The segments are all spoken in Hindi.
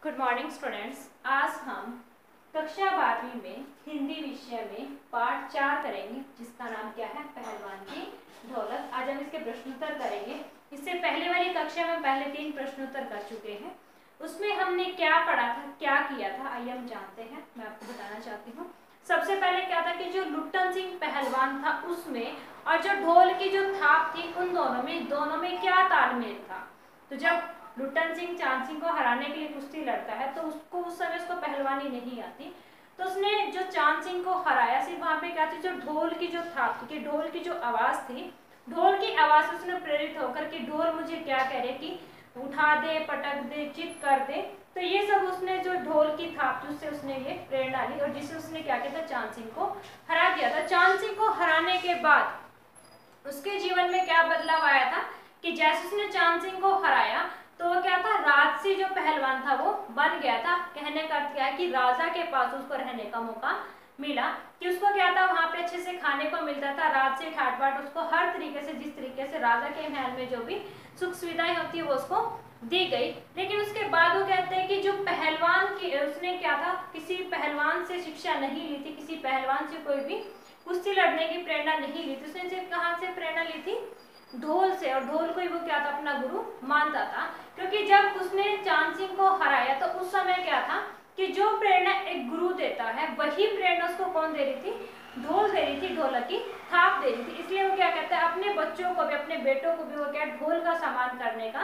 Good morning students. आज हम कक्षा 12वीं में हिंदी विषय में पाठ 4 करेंगे, जिसका नाम क्या है, पहलवान की ढोलक। आज हम इसके प्रश्नोत्तर करेंगे। इससे पहले वाली कक्षा में पहले 3 प्रश्नोत्तर कर चुके हैं। उसमें हमने क्या पढ़ा था, क्या किया था, आइए हम जानते हैं। मैं आपको बताना चाहती हूँ। सबसे पहले क्या था कि जो लुट्टन सिंह पहलवान था उसमें और जो ढोल की जो थाप थी उन दोनों में क्या तालमेल था। तो जब लुट्टन सिंह चांद सिंह को हराने के लिए कुश्ती लड़ता है तो उसको उस समय उसको पहलवानी नहीं आती, तो उसने जो चांद सिंह को हराया, सिर्फ वहां पे क्या थी, जो ढोल की जो थाप थी, ढोल की जो आवाज थी, ढोल की आवाज से उसने प्रेरित होकर कि ढोल मुझे क्या कह रहे कि उठा दे, पटक दे, चित कर दे। तो ये सब उसने जो ढोल की थाप थी उससे उसने ये प्रेरणा ली और जिससे उसने क्या किया था, चांद सिंह को हरा दिया था। चांद सिंह को हराने के बाद उसके जीवन में क्या बदलाव आया था कि जैसे उसने चांद सिंह को हराया तो वो क्या था, राजसी जो पहलवान था वो बन गया था। कहने का अर्थ क्या है कि राजा के पास उसको रहने का मौका मिला, कि उसको क्या था, वहां पे अच्छे से खाने को मिलता था, राजसी ठाट बाट उसको हर तरीके से, जिस तरीके से राजा के महल में जो भी सुख सुविधाएं होती है वो उसको दी गई। लेकिन उसके बाद वो कहते हैं कि जो पहलवान की, उसने क्या था, किसी पहलवान से शिक्षा नहीं ली थी, किसी पहलवान से कोई भी कुश्ती लड़ने की प्रेरणा नहीं ली थी। उसने सिर्फ कहाँ से प्रेरणा ली थी, ढोल से। और ढोल को ही वो क्या था, अपना गुरु मानता था। क्योंकि जब उसने चांद सिंह को हराया तो उस समय क्या था कि जो प्रेरणा एक गुरु देता है वही प्रेरणा उसको कौन दे रही थी, ढोल दे रही थी, ढोलक की थाप दे रही थी। इसलिए वो क्या कहता है, अपने बच्चों को भी, अपने बेटों को भी वो क्या, ढोल का सम्मान करने का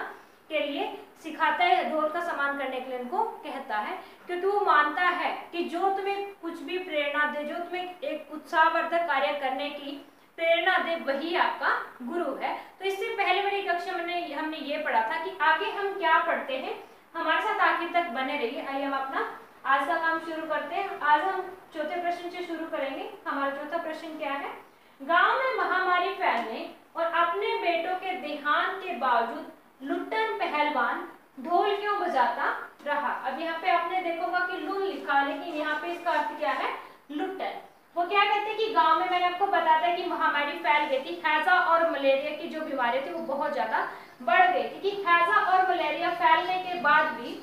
के लिए सिखाता है, ढोल का सम्मान करने के लिए उनको कहता है। क्योंकि वो मानता है कि जो तुम्हें कुछ भी प्रेरणा दे, जो तुम्हें एक उत्साहवर्धक कार्य करने की प्रेरणा दे, वही आपका गुरु है। तो इससे पहले वाली कक्षा में हमने ये पढ़ा था कि आगे हम क्या पढ़ते हैं, हमारे साथ आखिर तक बने रहिए। आइए हम अपना आज का काम शुरू करते हैं। आज हम चौथे प्रश्न से शुरू करेंगे। हमारा चौथा प्रश्न क्या है, गांव में महामारी फैलने और अपने बेटों के देहांत के बावजूद लुट्टन पहलवान ढोल क्यों बजाता रहा। अब यहाँ पे आपने देखोगा कि लुन लिखा, लेकिन यहाँ पे इसका अर्थ क्या है, लुट्टन। वो क्या कहते हैं कि गांव में, मैंने आपको बताया था कि महामारी फैल गई थी, हैजा और मलेरिया की जो बीमारी थी वो बहुत ज्यादा बढ़ गई थी। कि हैजा और मलेरिया फैलने के बाद भी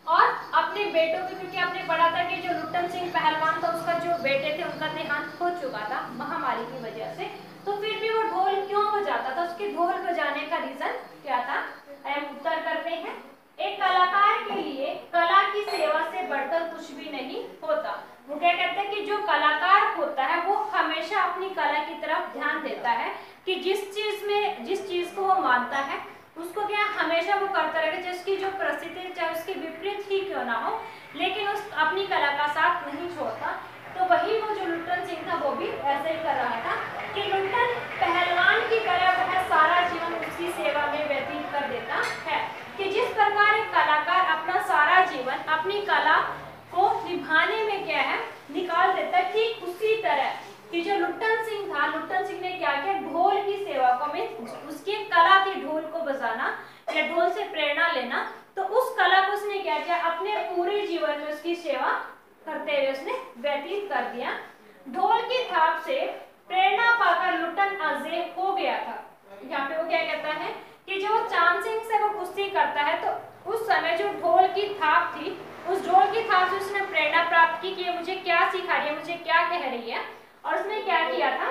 और अपने बेटों के, क्योंकि आपने पढ़ा था कि जो लुट्टन सिंह पहलवान था उसका जो बेटे थे उनका देहांत हो चुका था महामारी की वजह से, तो फिर भी वो ढोल क्यों बजाता था, उसके ढोल बजाने का रीजन क्या था। हम उत्तर करते हैं। एक कलाकार के लिए कला की सेवा से बढ़कर कुछ भी नहीं होता। वो क्या कहते हैं कि जो कलाकार होता है वो हमेशा अपनी कला की तरफ ध्यान देता है, कि जिस चीज को वो मानता है उसको क्या हमेशा वो करता रहेगा, जिसकी जो परिस्थिति चाहे उसके विपरीत ही क्यों ना हो, लेकिन उस अपनी कला का साथ नहीं छोड़ता। तो वही वो जो लुट्टन सिंह था वो भी ऐसे ही कर रहा था कि लुट्टन पहलवान की तरह वह सारा जीवन उसकी सेवा में व्यतीत कर देता है। कि जिस प्रकार एक कलाकार अपना सारा जीवन अपनी कला को निभाने में क्या है, निकाल देता है, ठीक उसी तरह कि जो लुट्टन सिंह था, लुट्टन सिंह ने क्या किया, ढोल की सेवा को, में उसकी कला थी ढोल को बजाना या ढोल से प्रेरणा लेना, तो उस कला को उसने क्या किया, अपने पूरे जीवन में उसकी सेवा करते हुए उसने व्यतीत कर दिया। ढोल की थाप से प्रेरणा पाकर लुट्टन अजेय हो गया था। यहाँ पे वो क्या कहता है कि जो चांद सिंह से वो कुश्ती करता है तो उस समय जो ढोल की थाप थी, उस ढोल की थाप से उसने प्रेरणा प्राप्त की कि ये मुझे क्या सिखा रही है, मुझे क्या कह रही है, और उसने क्या किया था,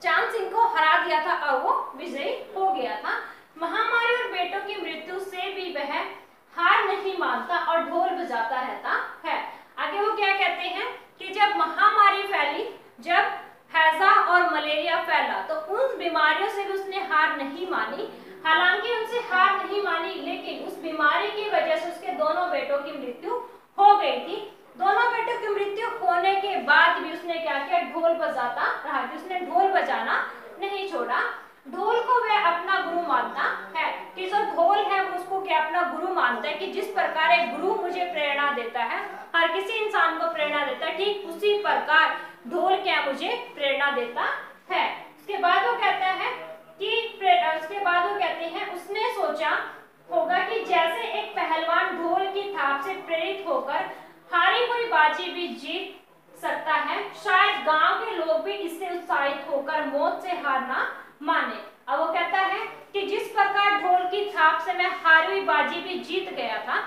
चांद सिंह को हरा दिया था और वो विजयी हो गया था। महामारी और बेटों की मृत्यु से भी वह हार नहीं मानता और ढोल बजाता रहता है। आगे वो क्या कहते हैं कि जब महामारी फैली, जब हैजा और मलेरिया फैला, तो उन बीमारियों से भी उसने हार नहीं मानी। हालांकि उनसे हार नहीं मानी, लेकिन उस बीमारी की वजह से उसके दोनों बेटों की मृत्यु हो गई थी। दोनों बेटों की मृत्यु होने के बाद भी उसने क्या किया, ढोल बजाता रहा, कि उसने ढोल बजाना नहीं छोड़ा। ढोल को वह अपना गुरु मानता है, कि जो ढोल है वो उसको क्या अपना गुरु मानता है, कि जिस प्रकार एक गुरु मुझे प्रेरणा देता है, हर किसी इंसान को प्रेरणा देता है, ठीक उसी प्रकार ढोल क्या मुझे प्रेरणा देता है। उसके बाद वो कहता है उसने सोचा होगा कि जैसे एक पहलवान ढोल की थाप से प्रेरित होकर हारी हुई बाजी भी जीत सकता है, शायद गांव के लोग भी इससे उत्साहित होकर मौत से हार ना माने। अब वो कहता है कि जिस प्रकार ढोल की थाप से मैं हारी हुई बाजी भी जीत गया था,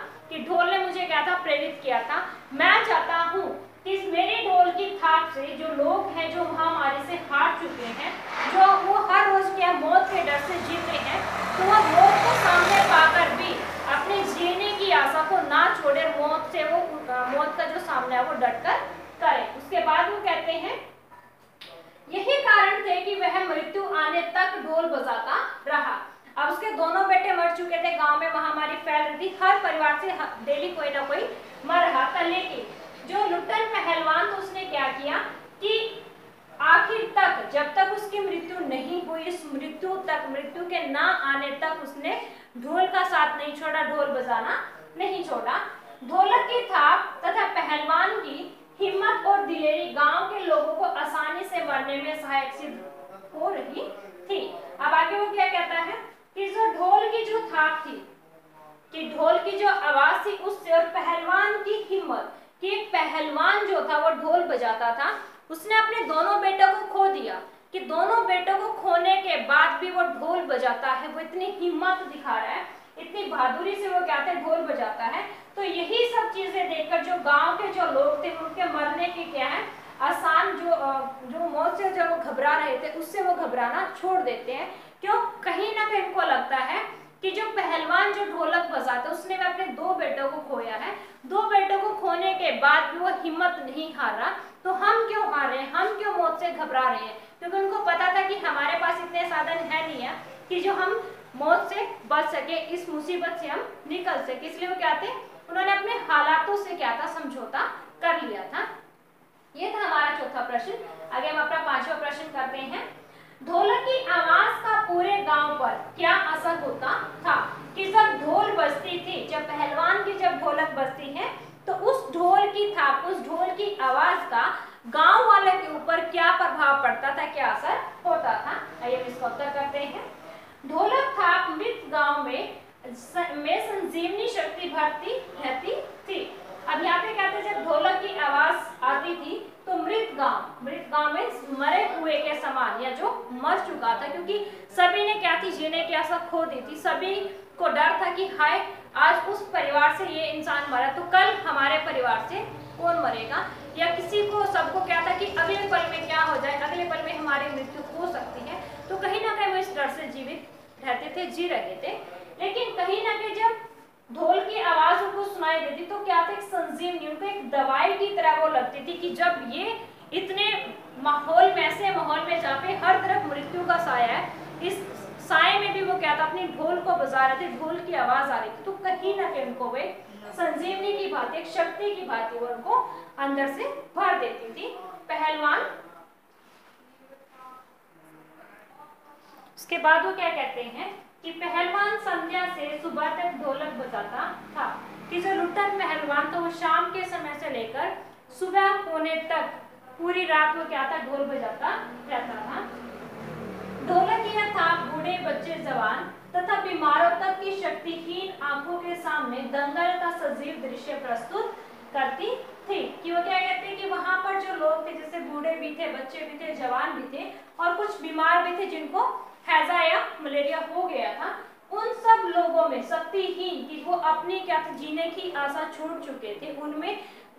प्रेरित किया था। मैं चाहता हूँ कि इस मेरे ढोल की थाप से जो लोग हैं, जो महामारी से हार चुके हैं, जो वो हर रोज क्या मौत के डर से जीते हैं, तो वह मौत को सामने पाकर भी अपने जीने की आशा को ना छोड़े, मौत से वो मौत का जो सामना है वो डटकर करें। उसके बाद वो कहते हैं यही कारण थे कि वह मृत्यु आने तक ढोल बजाता रहा। अब उसके दोनों बेटे मर चुके थे, गांव में महामारी फैल रही थी, हर परिवार से डेली कोई ना कोई मर रहा था, लेकिन जो लुट्टन पहलवान तो उसने क्या किया कि आखिर तक, जब तक उसकी मृत्यु नहीं हुई, इस मृत्यु के ना आने तक उसने ढोल का साथ नहीं छोड़ा, ढोल बजाना नहीं छोड़ा। ढोलक की थाप तथा पहलवान की हिम्मत और दिलेरी गांव के लोगों को आसानी से मरने में सहायक सिद्ध हो रही थी। अब आगे वो क्या कहता है कि जो ढोल की जो थाप थी, कि ढोल की जो आवाज थी उससे, और पहलवान की हिम्मत, कि एक पहलवान जो था वो ढोल बजाता था, उसने अपने दोनों बेटों को खो दिया, कि दोनों बेटों को खोने के बाद भी वो ढोल बजाता है, वो इतनी हिम्मत दिखा रहा है, इतनी बहादुरी से वो क्या थे ढोल बजाता है। तो यही सब चीजें देखकर जो गांव के जो लोग थे उनके मरने की क्या है आसान, जो मौत से जब वो घबरा रहे थे उससे वो घबराना छोड़ देते हैं। क्यों? कहीं ना कहीं उनको लगता है कि जो पहलवान जो ढोलक बजाता उसने भी अपने दो बेटों को खोया है, दो बेटों को खोने के बाद भी वो हिम्मत नहीं हार रहा, तो हम क्यों हार रहे हैं, हम क्यों मौत से घबरा रहे हैं? क्योंकि उनको पता था कि हमारे पास इतने साधन है नहीं है कि जो हम मौत से बच सके, इस मुसीबत से हम निकल सके, इसलिए वो क्या थे, उन्होंने अपने हालातों से क्या था समझौता कर लिया था। ये था हमारा चौथा प्रश्न। आगे हम अपना पांचवा प्रश्न करते हैं। ढोलक की आवाज का पूरे गांव पर क्या असर होता था? कि जब ढोल बजती थी, जब पहलवान की जब ढोलक बजती है, तो उस ढोल की थाप, उस ढोल की आवाज का गांव वाले के ऊपर क्या प्रभाव पड़ता था, क्या असर होता था? आइए हम इसका उत्तर करते हैं। ढोलक थाप मृत गांव में संजीवनी शक्ति भरती रहती थी। अब यहाँ पे कहते हैं जब ढोलक की आवाज आती थी तो मृत गांव में मरे हुए के समान, या जो मर चुका था, क्योंकि सभी ने क्या थी जीने की आशा खो दी थी, सभी को डर था कि हाय आज उस परिवार से ये इंसान मरा तो कल हमारे परिवार से कौन मरेगा, या किसी को, सबको क्या था कि अगले पल में क्या हो जाए, अगले पल में हमारी मृत्यु हो सकती है। तो कहीं ना कहीं वो इस डर से जीवित रहते थे, जी रहे थे। लेकिन कहीं ना कहीं जब ढोल की आवाज उनको सुनाई देती तो क्या था, एक संजीवनी, उनको एक दवाई की तरह वो लगती थी, कि जब ये इतने माहौल में, ऐसे माहौल में जहाँ पे हर तरफ मृत्यु का साया है, इस साए में भी वो क्या था अपनी ढोल को बजा रहे थे, ढोल की आवाज आ रही थी, तो कहीं ना कहीं उनको वे संजीवनी की बात, एक शक्ति की बात वो उनको अंदर से भर देती थी। पहलवान, उसके बाद वो क्या कहते हैं कि पहलवान संध्या से सुबह तक ढोलक बजाता था, कि जो लुट्टन पहलवान था वो शाम के समय से लेकर सुबह होने तक पूरी रात वो क्या था ढोल बजाता रहता था। ढोलक यह था बूढ़े बच्चे जवान तथा बीमारों तक की शक्तिहीन आंखों के सामने दंगल का सजीव दृश्य प्रस्तुत करती थी। कि वो क्या कहते हैं कि वहां पर जो लोग थे, जैसे बूढ़े भी थे, बच्चे भी थे, जवान भी थे, और कुछ बीमार भी थे जिनको हैजा या मलेरिया हो गया था, उन सब लोगों में शक्तिहीन, कि वो अपनी क्या था जीने की आशा छोड़ चुके थे, उनमें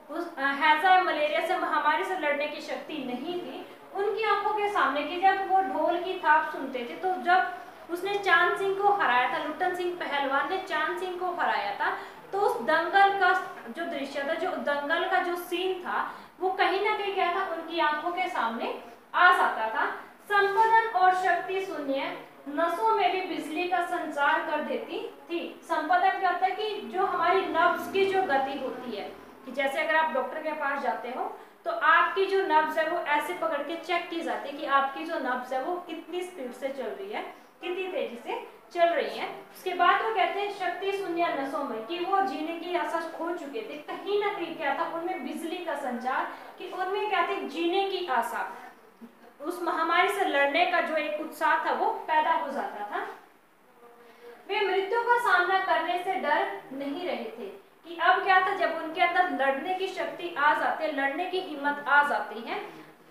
उस हैजा या मलेरिया से, महामारी से लड़ने की शक्ति नहीं थी, उनकी आंखों के सामने कि जब वो ढोल की थाप सुनते थे, तो जब उसने चांद सिंह को हराया था, लुट्टन सिंह पहलवान ने चांद सिंह को हराया था, तो उस दंगल का जो दृश्य था, जो दंगल का जो सीन था, वो कहीं ना कहीं क्या था उनकी आंखों के सामने आ सकता था। संपदन और शक्ति शून्य नसों में भी बिजली का संचार कर देती थी। संपदन क्या होता है कि जो हमारी नब्ज की जो गति होती है, कि जैसे अगर आप डॉक्टर के पास जाते हो तो आपकी जो नब्ज है वो ऐसे पकड़ के चेक की जाती है कि आपकी जो नब्ज है वो कितनी स्पीड से चल रही है, कितनी तेजी से चल रही है। उसके बाद वो कहते हैं शक्ति शून्य नसों में, कि वो जीने की आशा खो चुके थे, कहीं ना कहीं क्या था उनमें बिजली का संचार, कि उनमें क्या थे जीने की आशा, उस महामारी से लड़ने का जो एक उत्साह था वो पैदा हो जाता था। वे मृत्यु का सामना करने से डर नहीं रहे थे, कि अब क्या था जब उनके अंदर लड़ने की शक्ति आ जाती है, लड़ने की हिम्मत आ जाती है,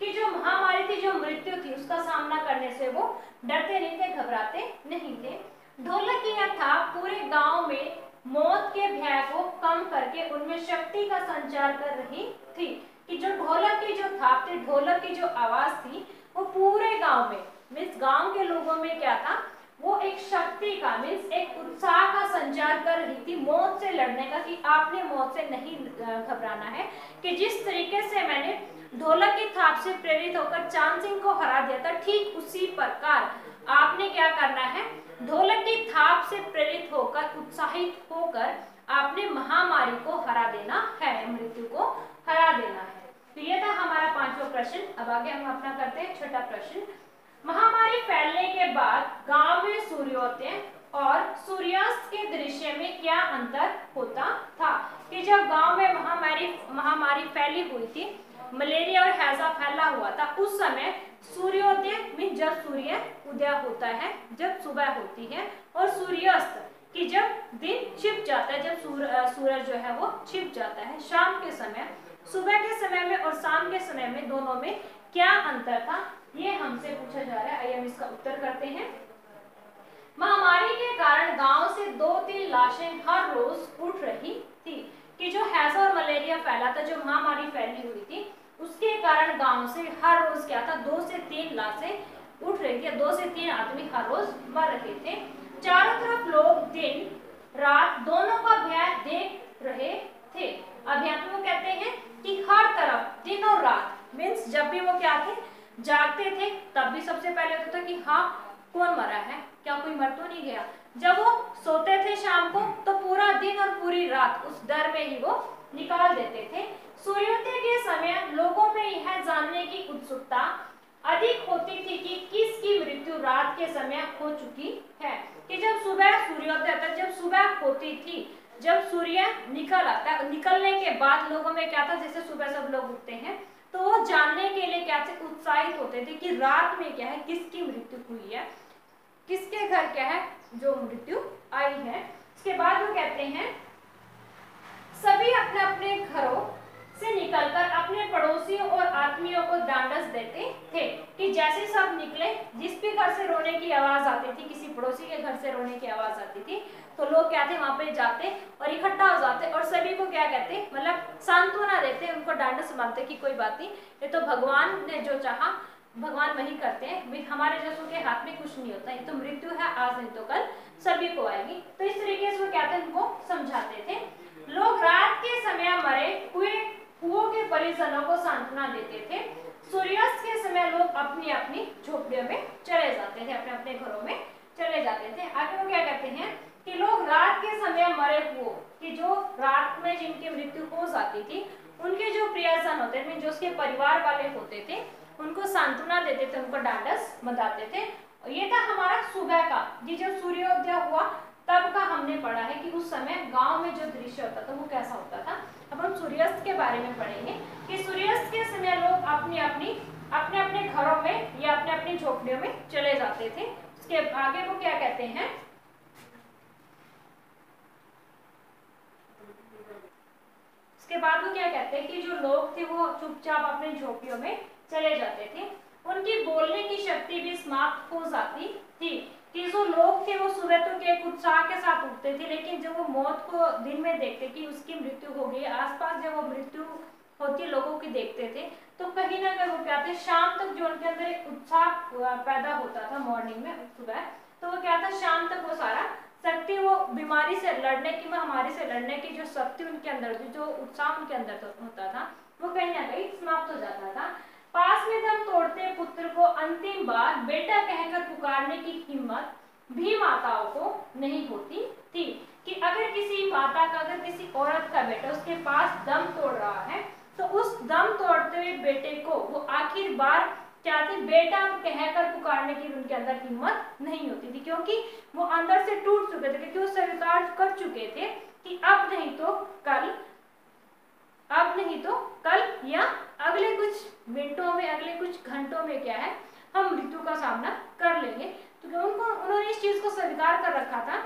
कि जो महामारी थी, जो मृत्यु थी, उसका सामना करने से वो डरते नहीं थे, घबराते नहीं थे। ढोलक की यह था पूरे गांव में मौत के भय को कम कम करके उनमें शक्ति का संचार कर रही थी। कि जो ढोलक की जो थाप थी, ढोलक की जो आवाज थी, वो पूरे गांव में मीन्स गांव के लोगों में क्या था, वो एक शक्ति का मीन्स एक उत्साह का संचार कर रही थी, मौत से लड़ने का, कि आपने मौत से नहीं घबराना है। कि जिस तरीके से मैंने ढोलक की थाप से प्रेरित होकर चांद सिंह को हरा दिया था, ठीक उसी प्रकार आपने क्या करना है, ढोलक की थाप से प्रेरित होकर, उत्साहित होकर आपने महामारी को हरा देना है, मृत्यु को हरा देना है। तो ये था हमारा 5वां प्रश्न। अब आगे हम अपना करते हैं 6ठा प्रश्न। महामारी फैलने के बाद गांव में सूर्योदय और सूर्यास्त के दृश्य में क्या अंतर होता था? कि जब गांव में महामारी फैली हुई थी, मलेरिया और हैजा फैला हुआ था, उस समय सूर्योदय में जब सूर्य उदय होता है, जब सुबह होती है, और सूर्यास्त कि जब दिन छिप जाता है, जब सूरज जो है वो छिप जाता है शाम के समय, सुबह के समय में और शाम के समय में दोनों में क्या अंतर था, ये हमसे पूछा जा रहा है। आइए हम इसका उत्तर करते हैं। महामारी के कारण गांव से 2-3 लाशें हर रोज उठ रही थी। कि जो हैजा और मलेरिया फैला था, जो महामारी फैली हुई थी, उसके कारण गांव से हर रोज क्या था, 2 से 3 लाशें उठ रही थी, 2 से 3 आदमी हर रोज मर रहे थे। चारों तरफ लोग दिन रात दोनों का भय देख रहे थे। अब यहाँ पे वो कहते हैं कि हर तरफ दिन और रात मीन्स जब भी वो क्या थे, जागते थे, तब भी सबसे पहले होता था कि हाँ कौन मरा है, क्या कोई मर तो नहीं गया। जब वो सोते थे शाम को, तो पूरा दिन और पूरी रात उस डर में ही वो निकाल देते थे। सूर्योदय के समय लोगों में यह जानने की उत्सुकता अधिक होती थी कि किसकी मृत्यु रात के समय हो चुकी है। कि जब सुबह सूर्योदय था, जब सुबह होती थी, जब सूर्य निकल आता, निकलने के बाद लोगों में क्या था, जैसे सुबह सब लोग उठते हैं तो वो जानने के लिए क्या थे, उत्साहित होते थे कि रात में क्या है, किसकी मृत्यु हुई है, किसके घर क्या है जो मृत्यु आई है। इसके बाद वो कहते हैं सभी अपने अपने घरों से निकलकर अपने पड़ोसियों और आत्मीयों को डांडस देते थे। कि जैसे सब निकले, जिस भी घर से रोने की आवाज आती थी, किसी पड़ोसी के घर से रोने की आवाज आती थी, तो लोग क्या थे, वहां पे जाते और इकट्ठा हो जाते और सभी को क्या कहते, मतलब सांत्वना देते, उनको डांडस मानते कि कोई बात नहीं, ये तो भगवान ने जो चाहा भगवान वही करते हैं, हमारे जैसों के हाथ में कुछ नहीं होता, ये तो मृत्यु है, आज नहीं तो कल सभी को आएगी। तो इस तरीके से वो क्या थे, उनको समझाते थे। लोग रात के समय मरे हुओं के परिजनों को सांत्वना देते थे। सूर्यास्त के समय लोग अपनी अपनी झोपड़ियों में चले जाते थे, अपने अपने घरों में चले जाते थे। आगे वो क्या कहते हैं कि लोग रात के समय मरे हुओं, कि जो रात में जिनकी मृत्यु हो जाती थी, उनके जो प्रियजन होते थे, जो उसके परिवार वाले होते थे, उनको सांत्वना देते थे, उनको डांडस बंधाते थे। और ये था हमारा सुबह का, ये जब सूर्योदय हुआ तब का हमने पढ़ा है कि उस समय गांव में जो दृश्य होता था वो कैसा होता था। अब हम सूर्यास्त के बारे में पढ़ेंगे कि सूर्यास्त के समय लोग अपने अपने घरों में या अपने अपनी झोपड़ियों में चले जाते थे। उसके आगे वो क्या कहते हैं, उसके बाद वो क्या कहते हैं कि जो लोग थे वो चुपचाप अपने झोपड़ियों में चले जाते थे, उनकी बोलने की शक्ति भी समाप्त हो जाती थी। कि जो लोग थे वो सुबह तो एक उत्साह के साथ उठते थे, लेकिन जब वो मौत को दिन में देखते कि उसकी मृत्यु हो गई, आसपास जब वो मृत्यु होती लोगों की देखते थे, तो कहीं ना कहीं वो क्या थे, शाम तक जो उनके अंदर एक उत्साह पैदा होता था मॉर्निंग में सुबह, तो वो क्या था, शाम तक वो सारा शक्ति, वो बीमारी से लड़ने की, महामारी से लड़ने की जो शक्ति उनके अंदर थी, जो उत्साह उनके अंदर होता था, वो कहीं ना कहीं समाप्त हो जाता था। पास में दम तोड़ते पुत्र को अंतिम बार बेटा कहकर पुकारने की हिम्मत भी माताओं को नहीं होती थी। कि अगर किसी माता का, अगर किसी औरत का बेटा उसके पास दम तोड़ रहा है, तो उस दम तोड़ते हुए बेटे को वो आखिर बार क्या थी, बेटा कहकर पुकारने की उनके अंदर हिम्मत नहीं होती थी, क्योंकि वो अंदर से टूट चुके थे, क्योंकि वो स्वीकार कर चुके थे कि अब नहीं तो कल या अगले कुछ मिनटों में, अगले कुछ घंटों में क्या है, हम मृत्यु का सामना कर लेंगे। तो उन्होंने इस चीज को स्वीकार कर रखा था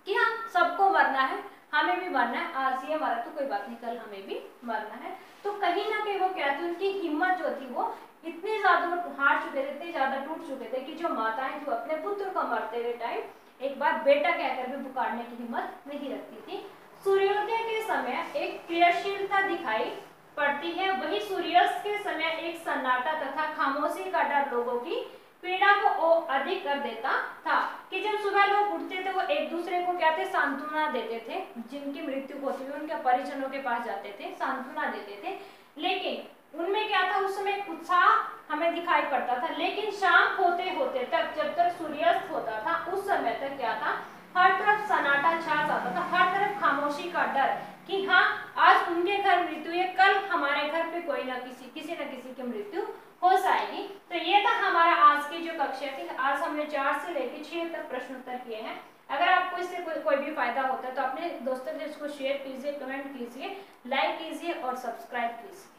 कि हाँ सबको मरना है, हमें भी मरना है, आज ये मरा तो कोई बात नहीं, कल हमें भी मरना है। तो कहीं ना कहीं वो क्या थी, उनकी हिम्मत जो थी वो इतनी ज्यादा हार चुके थे, इतने ज्यादा टूट चुके थे कि जो माताएं जो अपने पुत्र को मरते हुए टाइम एक बार बेटा कहकर भी पुकारने की हिम्मत नहीं रखती थी। सूर्योदय के समय एक क्रियाशीलता दिखाई पड़ती है, वही सूर्यास्त के समय एक सन्नाटा तथा खामोशी का डर लोगों की पीड़ा को अधिक कर देता था। कि जब सुबह लोग उठते थे वो एक दूसरे को क्या थे, सांत्वना देते थे, जिनकी मृत्यु होती थी उनके परिजनों के पास जाते थे, सांत्वना देते थे, लेकिन उनमें क्या था, उस समय उत्साह हमें दिखाई पड़ता था। लेकिन शाम होते होते तक, जब तक सूर्यास्त होता था, उस समय तक क्या था, हर तरफ सन्नाटा छा जाता था, हर तरफ खामोशी का डर कि हाँ आज उनके घर मृत्यु है, कल हमारे घर पे कोई ना किसी न किसी की मृत्यु हो जाएगी। तो ये था हमारा आज की जो कक्षा थी। आज हमने 4 से लेकर 6 तक प्रश्न उत्तर किए हैं। अगर आपको इससे कोई भी फायदा होता है तो अपने दोस्तों से इसको शेयर कीजिए, कमेंट कीजिए, लाइक कीजिए और सब्सक्राइब कीजिए।